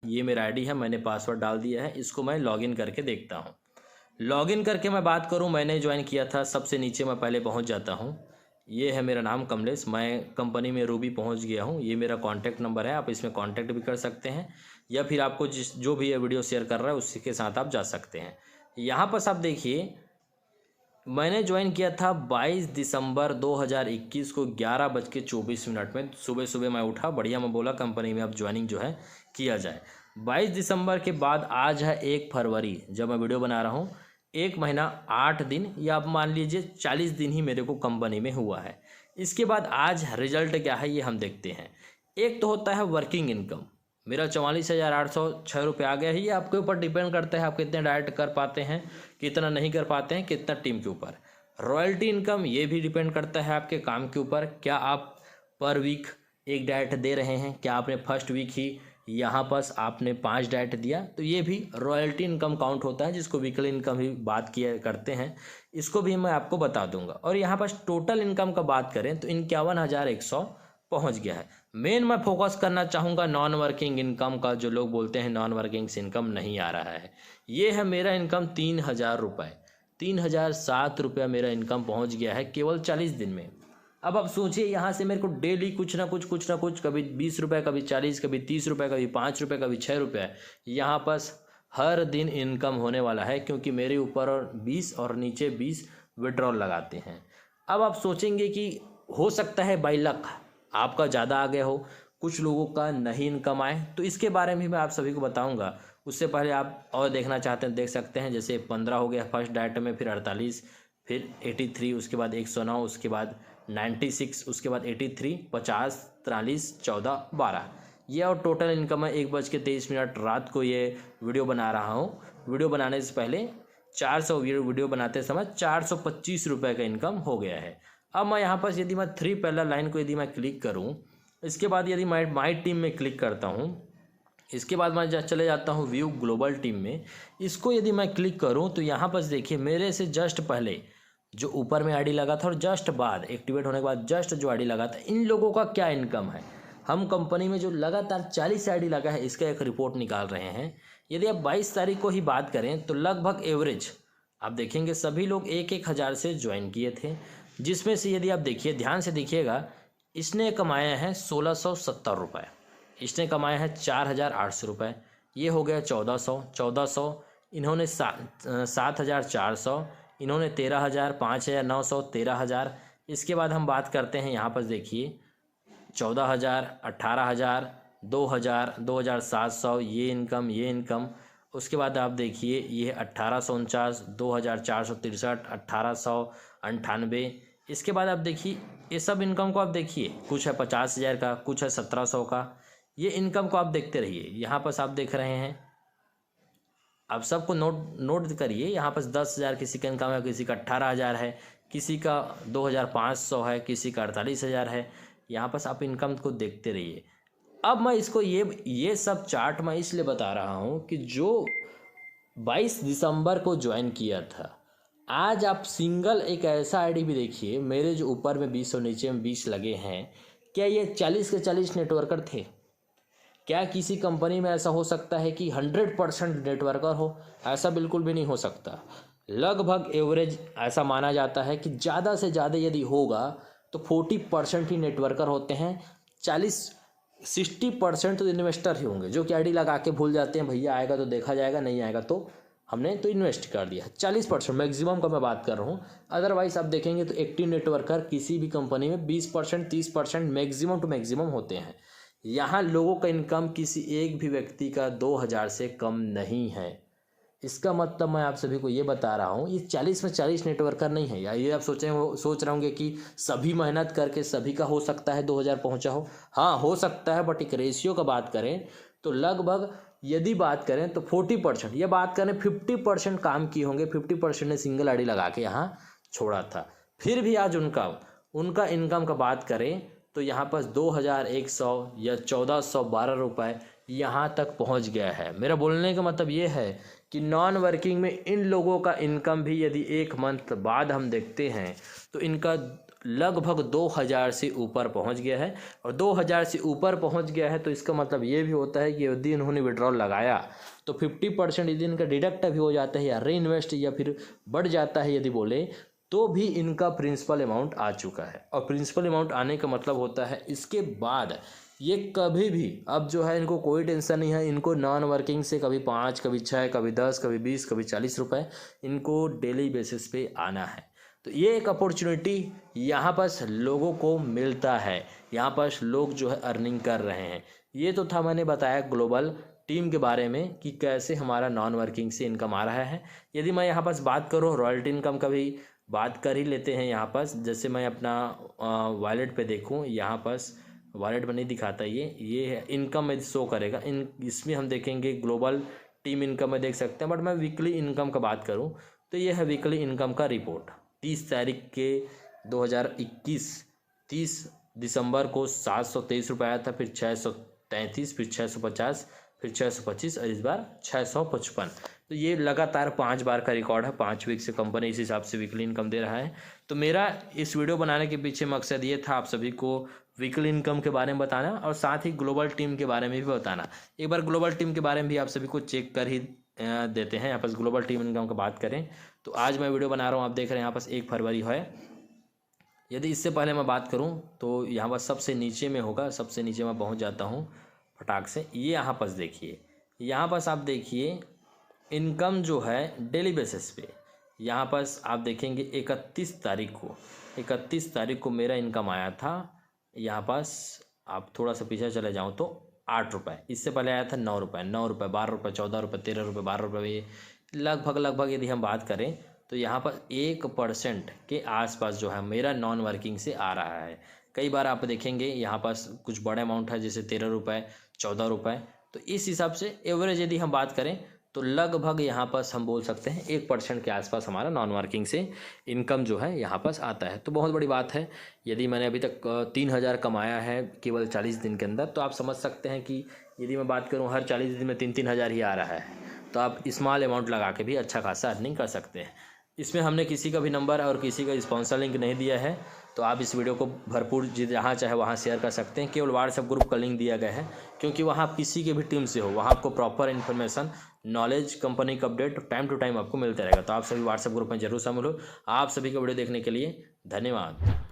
ये मेरा आईडी है, मैंने पासवर्ड डाल दिया है। इसको मैं लॉगिन करके देखता हूँ। लॉगिन करके मैं बात करूँ, मैंने ज्वाइन किया था, सबसे नीचे मैं पहले पहुँच जाता हूँ। ये है मेरा नाम कमलेश, मैं कंपनी में रूबी पहुँच गया हूँ। ये मेरा कॉन्टैक्ट नंबर है, आप इसमें कॉन्टैक्ट भी कर सकते हैं, या फिर आपको जो भी ये वीडियो शेयर कर रहा है उसी के साथ आप जा सकते हैं। यहाँ पर आप देखिए, मैंने ज्वाइन किया था 22 दिसंबर 2021 को 11:24 में। सुबह सुबह मैं उठा, बढ़िया, मैं बोला कंपनी में अब ज्वाइनिंग जो है किया जाए। 22 दिसंबर के बाद आज है 1 फरवरी, जब मैं वीडियो बना रहा हूँ। 1 महीना 8 दिन, या आप मान लीजिए 40 दिन ही मेरे को कंपनी में हुआ है। इसके बाद आज रिजल्ट क्या है ये हम देखते हैं। एक तो होता है वर्किंग इनकम, मेरा 44,806 रुपये आ गया है। ये आपके ऊपर डिपेंड करता है आप कितने डाइट कर पाते हैं, कितना नहीं कर पाते हैं, कितना टीम के ऊपर। रॉयल्टी इनकम, ये भी डिपेंड करता है आपके काम के ऊपर, क्या आप पर वीक एक डाइट दे रहे हैं, क्या आपने फर्स्ट वीक ही यहाँ पर आपने 5 डाइट दिया, तो ये भी रॉयल्टी इनकम काउंट होता है, जिसको वीकली इनकम भी बात किया करते हैं। इसको भी मैं आपको बता दूंगा। और यहाँ पर टोटल इनकम का बात करें तो 51,100 पहुँच गया है। मेन मैं फोकस करना चाहूँगा नॉन वर्किंग इनकम का, जो लोग बोलते हैं नॉन वर्किंग से इनकम नहीं आ रहा है। ये है मेरा इनकम 3,000 रुपये, 3,007 रुपया मेरा इनकम पहुंच गया है केवल 40 दिन में। अब आप सोचिए, यहाँ से मेरे को डेली कुछ ना कुछ, कभी 20 रुपये, कभी 40, कभी 30 रुपये, कभी 5 रुपये, कभी 6 रुपये, यहाँ पर हर दिन इनकम होने वाला है, क्योंकि मेरे ऊपर और 20 और नीचे 20 विड्रॉल लगाते हैं। अब आप सोचेंगे कि हो सकता है बाई लक आपका ज़्यादा आ गया हो, कुछ लोगों का नहीं इनकम आए, तो इसके बारे में भी मैं आप सभी को बताऊंगा। उससे पहले आप और देखना चाहते हैं देख सकते हैं, जैसे 15 हो गया फर्स्ट डाइट में, फिर 48, फिर 83, उसके बाद 109, उसके बाद 96, उसके बाद 83, 50, 43, 14, 12। ये और टोटल इनकम है। 1:23 रात को ये वीडियो बना रहा हूँ। वीडियो बनाने से पहले 400 वीडियो बनाते समय 425 रुपये का इनकम हो गया है। अब मैं यहाँ पर यदि मैं 3 पहला लाइन को यदि मैं क्लिक करूँ, इसके बाद यदि मैं माई टीम में क्लिक करता हूँ, इसके बाद मैं चले जाता हूँ व्यू ग्लोबल टीम में। इसको यदि मैं क्लिक करूँ तो यहाँ पर देखिए, मेरे से जस्ट पहले जो ऊपर में आईडी लगा था और जस्ट बाद एक्टिवेट होने के बाद जस्ट जो आईडी लगा था, इन लोगों का क्या इनकम है। हम कंपनी में जो लगातार 40 आईडी लगा है, इसका एक रिपोर्ट निकाल रहे हैं। यदि आप 22 तारीख को ही बात करें तो लगभग एवरेज आप देखेंगे सभी लोग 1-1 हज़ार से ज्वाइन किए थे, जिसमें से यदि आप देखिए, ध्यान से देखिएगा, इसने कमाया है 1,670 रुपये, इसने कमाया है 4,800 रुपये, ये हो गया 1,400, इन्होंने 7,400, इन्होंने 13,000, 5,900, 13,000। इसके बाद हम बात करते हैं, यहाँ पर देखिए 14,000, 18,000, 2,000, 2,700, ये इनकम। उसके बाद आप देखिए, ये 1,849, 2,463, 1,898। इसके बाद आप देखिए, ये सब इनकम को आप देखिए, कुछ है 50,000 का, कुछ है 1,700 का। ये इनकम को आप देखते रहिए। यहाँ पर आप देख रहे हैं, आप सबको नोट करिए। यहाँ पर 10,000 किसी का इनकम है, किसी का 18,000 है, किसी का 2,500 है, किसी का 48,000 है। यहाँ पर आप इनकम को देखते रहिए। अब मैं इसको ये सब चार्ट मैं इसलिए बता रहा हूँ कि जो 22 दिसंबर को ज्वाइन किया था, आज आप सिंगल एक ऐसा आईडी भी देखिए, मेरे जो ऊपर में 20 और नीचे में 20 लगे हैं, क्या ये 40 के 40 नेटवर्कर थे? क्या किसी कंपनी में ऐसा हो सकता है कि 100% नेटवर्कर हो? ऐसा बिल्कुल भी नहीं हो सकता। लगभग एवरेज ऐसा माना जाता है कि ज़्यादा से ज़्यादा यदि होगा तो 40% ही नेटवर्कर होते हैं, 60% तो इन्वेस्टर ही होंगे, जो कि आईडी लगा के भूल जाते हैं, भैया आएगा तो देखा जाएगा, नहीं आएगा तो हमने तो इन्वेस्ट कर दिया। 40% मैक्सिमम का मैं बात कर रहा हूँ। अदरवाइज आप देखेंगे तो एक्टिव नेटवर्कर किसी भी कंपनी में 20%, 30% मैक्सिमम टू मैक्सिमम होते हैं। यहाँ लोगों का इनकम किसी एक भी व्यक्ति का 2,000 से कम नहीं है। इसका मतलब मैं आप सभी को ये बता रहा हूँ, ये 40 में 40 नेटवर्कर नहीं है। या ये आप सोच रहे होंगे कि सभी मेहनत करके सभी का हो सकता है 2,000 पहुँचा हो। हाँ, हो सकता है, बट एक रेशियो का बात करें तो लगभग यदि बात करें तो 40%, या बात करें 50% काम किए होंगे, 50% ने सिंगल आईडी लगा के यहाँ छोड़ा था। फिर भी आज उनका इनकम का बात करें तो यहाँ पर 2,100 या 1,412 रुपये यहाँ तक पहुँच गया है। मेरा बोलने का मतलब ये है कि नॉन वर्किंग में इन लोगों का इनकम भी यदि 1 मंथ बाद हम देखते हैं तो इनका लगभग 2000 से ऊपर पहुंच गया है। और 2000 से ऊपर पहुंच गया है तो इसका मतलब ये भी होता है कि यदि इन्होंने विड्रॉल लगाया तो 50% यदि इनका डिडक्ट भी हो जाता है या री इन्वेस्ट या फिर बढ़ जाता है यदि बोले, तो भी इनका प्रिंसिपल अमाउंट आ चुका है। और प्रिंसिपल अमाउंट आने का मतलब होता है इसके बाद ये कभी भी, अब जो है इनको कोई टेंशन नहीं है, इनको नॉन वर्किंग से कभी 5, कभी 6, कभी 10, कभी 20, कभी 40 रुपये इनको डेली बेसिस पे आना है। तो ये एक अपॉर्चुनिटी यहाँ पर लोगों को मिलता है, यहाँ पर लोग जो है अर्निंग कर रहे हैं। ये तो था मैंने बताया ग्लोबल टीम के बारे में कि कैसे हमारा नॉन वर्किंग से इनकम आ रहा है। यदि मैं यहाँ पर बात करूँ रॉयल्टी इनकम का भी बात कर ही लेते हैं यहाँ पर। जैसे मैं अपना वॉलेट पे देखूँ, यहाँ पर वॉलेट में नहीं दिखाता ये है इनकम में शो करेगा। इसमें हम देखेंगे ग्लोबल टीम इनकम में देख सकते हैं। बट मैं वीकली इनकम का बात करूँ तो ये है वीकली इनकम का रिपोर्ट 30 तारीख के 2021, 30 दिसंबर को 723 रुपये आया था, फिर 633, फिर 650, फिर 625 और इस बार 655। तो ये लगातार 5 बार का रिकॉर्ड है। 5 वीक से कंपनी इस हिसाब से वीकली इनकम दे रहा है। तो मेरा इस वीडियो बनाने के पीछे मकसद ये था आप सभी को वीकली इनकम के बारे में बताना और साथ ही ग्लोबल टीम के बारे में भी बताना। एक बार ग्लोबल टीम के बारे में भी आप सभी को चेक कर ही देते हैं। यहाँ पर ग्लोबल टीम इनकम की बात करें तो आज मैं वीडियो बना रहा हूँ, आप देख रहे हैं यहाँ पर 1 फरवरी है। यदि इससे पहले मैं बात करूँ तो यहाँ पर सबसे नीचे में होगा, सबसे नीचे मैं पहुँच जाता हूँ फटाक से। ये यहाँ पर देखिए, यहाँ पर आप देखिए इनकम जो है डेली बेसिस पे, यहाँ पर आप देखेंगे 31 तारीख को मेरा इनकम आया था। यहाँ पास आप थोड़ा सा पीछे चले जाऊँ तो 8 रुपये, इससे पहले आया था 9 रुपये, 12 रुपये, 14 रुपये, 13 रुपये, 12 रुपये। ये लगभग यदि हम बात करें तो यहाँ पर 1% के आसपास जो है मेरा नॉन वर्किंग से आ रहा है। कई बार आप देखेंगे यहाँ पास कुछ बड़े अमाउंट है जैसे 13 रुपये, 14 रुपये। तो इस हिसाब से एवरेज यदि हम बात करें तो लगभग यहाँ पर हम बोल सकते हैं 1% के आसपास हमारा नॉन वर्किंग से इनकम जो है यहाँ पर आता है। तो बहुत बड़ी बात है। यदि मैंने अभी तक 3000 कमाया है केवल 40 दिन के अंदर, तो आप समझ सकते हैं कि यदि मैं बात करूँ हर 40 दिन में 3-3 हज़ार ही आ रहा है, तो आप स्मॉल अमाउंट लगा के भी अच्छा खासा अर्निंग कर सकते हैं। इसमें हमने किसी का भी नंबर और किसी का स्पॉन्सर लिंक नहीं दिया है, तो आप इस वीडियो को भरपूर जहाँ चाहे वहाँ शेयर कर सकते हैं। केवल व्हाट्सएप ग्रुप का लिंक दिया गया है, क्योंकि वहाँ आप किसी के भी टीम से हो, वहाँ आपको प्रॉपर इन्फॉर्मेशन, नॉलेज, कंपनी का अपडेट टाइम टू टाइम आपको मिलता रहेगा। तो आप सभी व्हाट्सएप ग्रुप में जरूर शामिल हो। आप सभी का वीडियो देखने के लिए धन्यवाद।